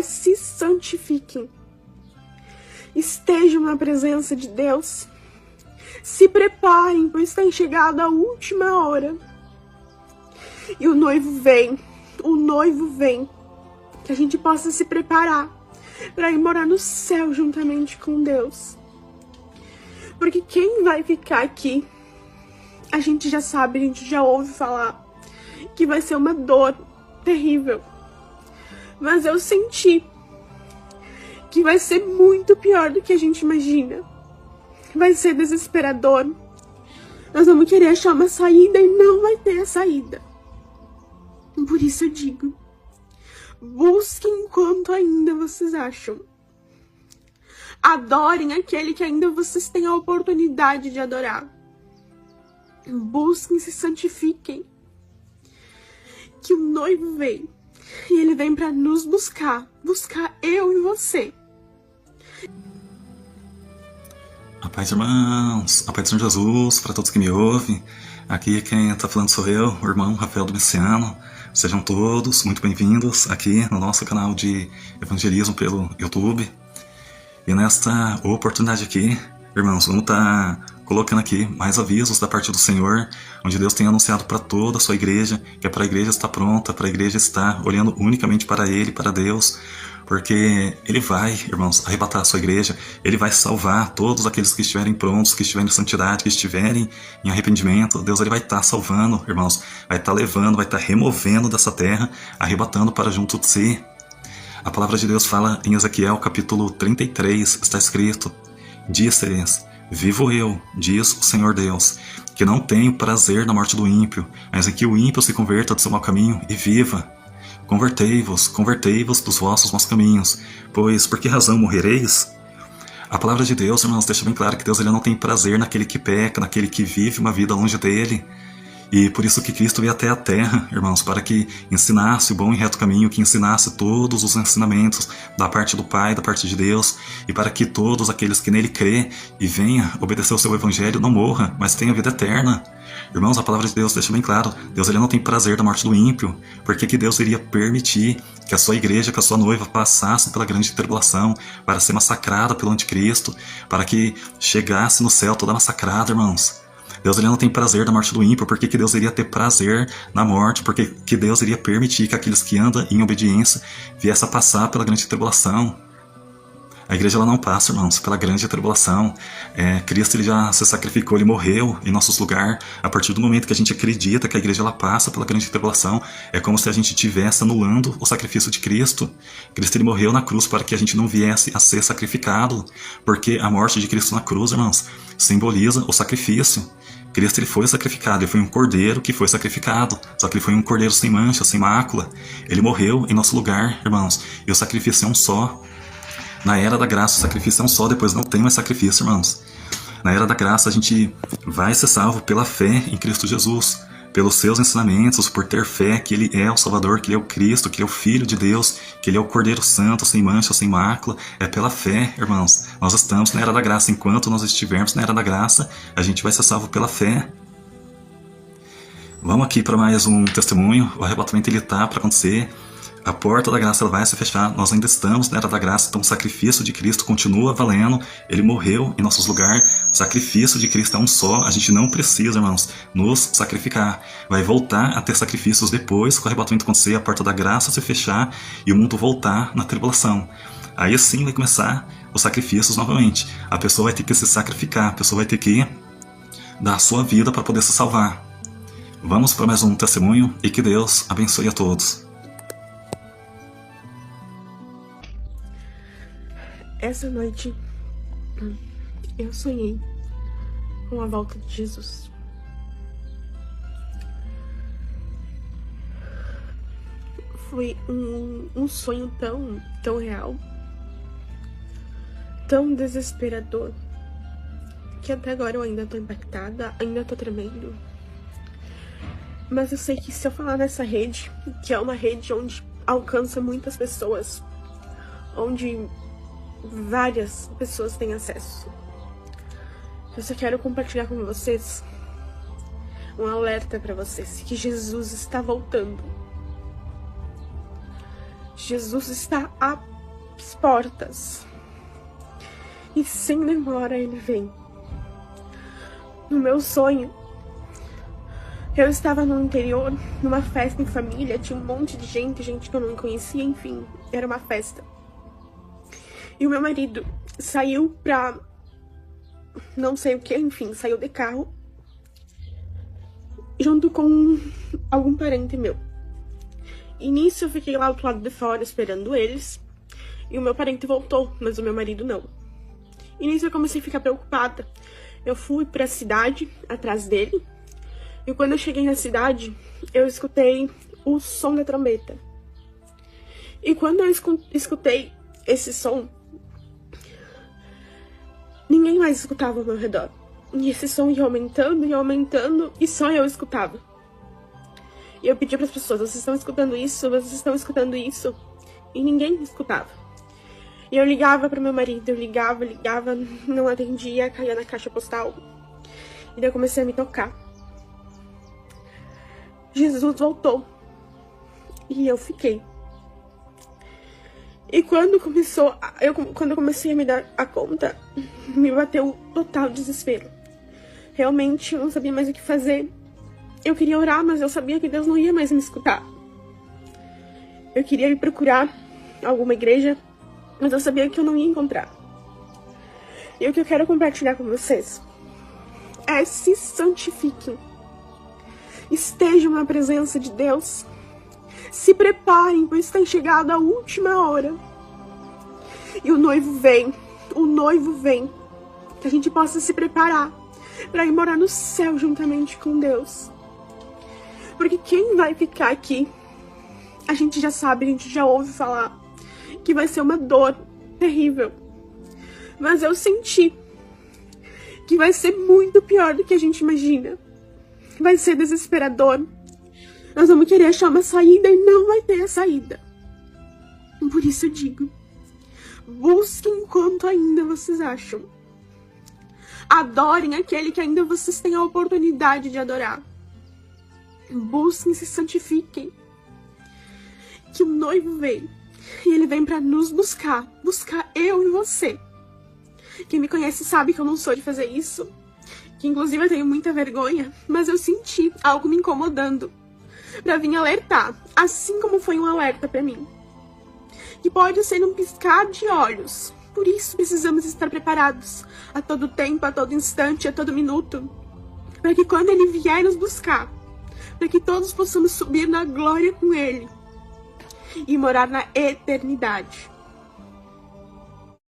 Se santifiquem. Estejam na presença de Deus. Se preparem, pois tem chegado a última hora. E o noivo vem. O noivo vem. Que a gente possa se preparar para ir morar no céu juntamente com Deus. Porque quem vai ficar aqui, a gente já sabe, a gente já ouve falar que vai ser uma dor terrível. Mas eu senti que vai ser muito pior do que a gente imagina. Vai ser desesperador. Nós vamos querer achar uma saída e não vai ter a saída. Por isso eu digo, busquem enquanto ainda vocês acham. Adorem aquele que ainda vocês têm a oportunidade de adorar. Busquem, se santifiquem. Que o noivo vem. E ele vem para nos buscar. Buscar eu e você. A paz, irmãos. A paz do Senhor Jesus, para todos que me ouvem. Aqui quem está falando sou eu, o irmão Rafael do Messiano. Sejam todos muito bem-vindos aqui no nosso canal de evangelismo pelo YouTube. E nesta oportunidade aqui, irmãos, vamos estar colocando aqui mais avisos da parte do Senhor, onde Deus tem anunciado para toda a sua igreja, que é para a igreja estar pronta, para a igreja estar olhando unicamente para Ele, para Deus, porque Ele vai, irmãos, arrebatar a sua igreja, Ele vai salvar todos aqueles que estiverem prontos, que estiverem em santidade, que estiverem em arrependimento. Deus, Ele vai estar salvando, irmãos, vai estar levando, vai estar removendo dessa terra, arrebatando para junto de si. A palavra de Deus fala em Ezequiel capítulo 33, está escrito: disse-lhes: vivo eu, diz o Senhor Deus, que não tenho prazer na morte do ímpio, mas em que o ímpio se converta do seu mau caminho e viva. Convertei-vos, convertei-vos dos vossos maus caminhos, pois por que razão morrereis? A palavra de Deus, irmãos, deixa bem claro que Deus, ele não tem prazer naquele que peca, naquele que vive uma vida longe dele. E por isso que Cristo veio até a terra, irmãos, para que ensinasse o bom e reto caminho, que ensinasse todos os ensinamentos da parte do Pai, da parte de Deus, e para que todos aqueles que nele crê e venha obedecer o seu evangelho não morra, mas tenha vida eterna. Irmãos, a palavra de Deus deixa bem claro, Deus, ele não tem prazer da morte do ímpio. Por que Deus iria permitir que a sua igreja, que a sua noiva passasse pela grande tribulação, para ser massacrada pelo anticristo, para que chegasse no céu toda massacrada, irmãos? Deus, ele não tem prazer da morte do ímpio. Por que Deus iria ter prazer na morte? Por que Deus iria permitir que aqueles que andam em obediência viessem a passar pela grande tribulação? A igreja, ela não passa, irmãos, pela grande tribulação. Cristo, ele já se sacrificou, ele morreu em nossos lugares. A partir do momento que a gente acredita que a igreja, ela passa pela grande tribulação, é como se a gente estivesse anulando o sacrifício de Cristo. Cristo, ele morreu na cruz para que a gente não viesse a ser sacrificado, porque a morte de Cristo na cruz, irmãos, simboliza o sacrifício. Cristo, ele foi sacrificado, ele foi um cordeiro que foi sacrificado, só que ele foi um cordeiro sem mancha, sem mácula. Ele morreu em nosso lugar, irmãos, e o sacrifício é um só. Na era da graça, o sacrifício é um só, depois não tem mais sacrifício, irmãos. Na era da graça, a gente vai ser salvo pela fé em Cristo Jesus, pelos seus ensinamentos, por ter fé que Ele é o Salvador, que Ele é o Cristo, que Ele é o Filho de Deus, que Ele é o Cordeiro Santo, sem mancha, sem mácula. É pela fé, irmãos. Nós estamos na era da graça. Enquanto nós estivermos na era da graça, a gente vai ser salvo pela fé. Vamos aqui para mais um testemunho. O arrebatamento, ele está para acontecer. A porta da graça, ela vai se fechar. Nós ainda estamos na era da graça, então o sacrifício de Cristo continua valendo. Ele morreu em nossos lugares. O sacrifício de Cristo é um só. A gente não precisa, irmãos, nos sacrificar. Vai voltar a ter sacrifícios depois que o arrebatamento acontecer, a porta da graça se fechar e o mundo voltar na tribulação. Aí sim vai começar os sacrifícios novamente. A pessoa vai ter que se sacrificar, a pessoa vai ter que dar a sua vida para poder se salvar. Vamos para mais um testemunho e que Deus abençoe a todos. Essa noite, eu sonhei com a volta de Jesus. Foi um sonho tão real, tão desesperador, que até agora eu ainda tô impactada, ainda tô tremendo. Mas eu sei que se eu falar nessa rede, que é uma rede onde alcança muitas pessoas, onde várias pessoas têm acesso. Eu só quero compartilhar com vocês um alerta para vocês, que Jesus está voltando. Jesus está às portas. E sem demora ele vem. No meu sonho, eu estava no interior, numa festa em família, tinha um monte de gente que eu não conhecia, enfim, era uma festa. E o meu marido saiu pra não sei o que, enfim, saiu de carro, junto com algum parente meu. E nisso eu fiquei lá do lado de fora esperando eles, e o meu parente voltou, mas o meu marido não. E nisso eu comecei a ficar preocupada. Eu fui pra cidade, atrás dele, e quando eu cheguei na cidade, eu escutei o som da trombeta. E quando eu escutei esse som, ninguém mais escutava ao meu redor. E esse som ia aumentando, e só eu escutava. E eu pedi para as pessoas, vocês estão escutando isso? Vocês estão escutando isso? E ninguém escutava. E eu ligava para meu marido, eu ligava, não atendia, caía na caixa postal. E daí eu comecei a me tocar. Jesus voltou. E eu fiquei. E quando eu comecei a me dar a conta, me bateu total desespero. Realmente eu não sabia mais o que fazer. Eu queria orar, mas eu sabia que Deus não ia mais me escutar. Eu queria ir procurar alguma igreja, mas eu sabia que eu não ia encontrar. E o que eu quero compartilhar com vocês é: se santifiquem. Estejam na presença de Deus. Se preparem, pois tem chegado a última hora. E o noivo vem. Que a gente possa se preparar para ir morar no céu juntamente com Deus. Porque quem vai ficar aqui, a gente já sabe, a gente já ouve falar que vai ser uma dor terrível. Mas eu senti que vai ser muito pior do que a gente imagina. Vai ser desesperador. Nós vamos querer achar uma saída e não vai ter a saída. Por isso eu digo, busquem enquanto ainda vocês acham. Adorem aquele que ainda vocês têm a oportunidade de adorar. Busquem, se santifiquem. Que o noivo vem. E ele vem para nos buscar. Buscar eu e você. Quem me conhece sabe que eu não sou de fazer isso. Que inclusive eu tenho muita vergonha. Mas eu senti algo me incomodando. Pra vir alertar. Assim como foi um alerta pra mim. Que pode ser um piscar de olhos. Por isso precisamos estar preparados. A todo tempo, a todo instante, a todo minuto. Para que quando ele vier nos buscar, para que todos possamos subir na glória com ele e morar na eternidade.